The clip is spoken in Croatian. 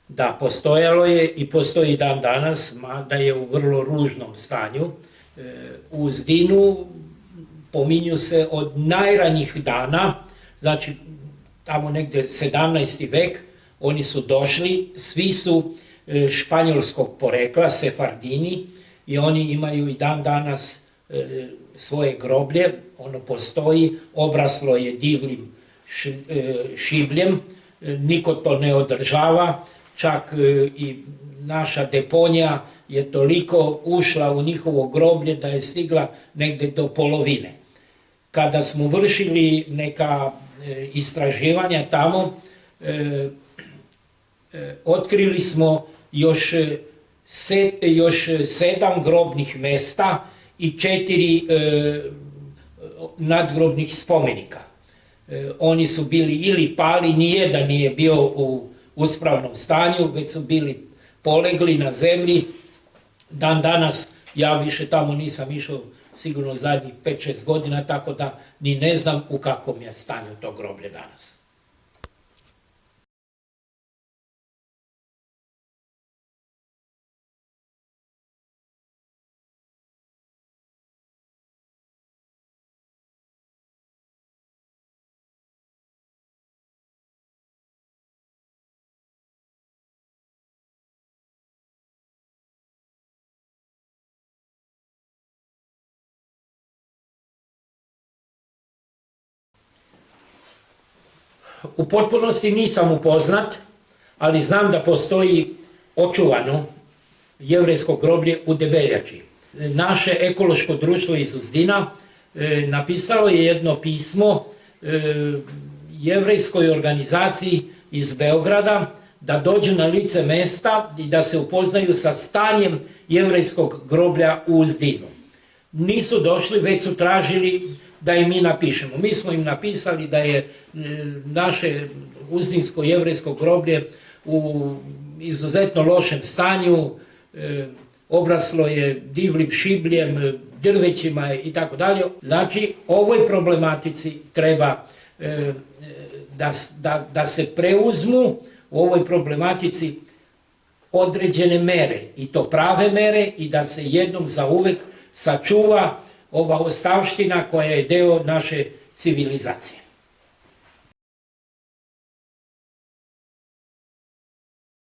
Da, postojalo je i postoji dan danas, mada je u vrlo ružnom stanju. U Zdinu pominju se od najranjih dana, znači tamo negdje 17. vek, oni su došli, svi su španjolskog porekla, sefardini, i oni imaju i dan danas svoje groblje, ono postoji, obraslo je divljim šibljem, niko to ne održava, čak i naša deponija je toliko ušla u njihovo groblje da je stigla negdje do polovine. Kada smo vršili neka istraživanja tamo, otkrili smo još 7 grobnih mesta i 4 nadgrobnih spomenika. Oni su bili ili pali, nijedan nije bio u uspravnom stanju, već su bili polegli na zemlji. Dan danas, ja više tamo nisam išao sigurno zadnjih 5-6 godina, tako da ni ne znam u kakvom je stanju to groblje danas. U potpunosti nisam upoznat, ali znam da postoji očuvano jevrejsko groblje u Debeljači. Naše ekološko društvo iz Uzdina napisalo je jedno pismo jevrejskoj organizaciji iz Beograda da dođu na lice mesta i da se upoznaju sa stanjem jevrejskog groblja u Uzdinu. Nisu došli, već su tražili da im mi napišemo. Mi smo im napisali da je naše uzdinsko jevrejsko groblje u izuzetno lošem stanju, obraslo je divljim šibljem, drvećima i tako dalje. Znači, ovoj problematici treba da se preuzmu u ovoj problematici određene mere, i to prave mere, i da se jednom zauvek sačuva ova ostavština koja je deo naše civilizacije.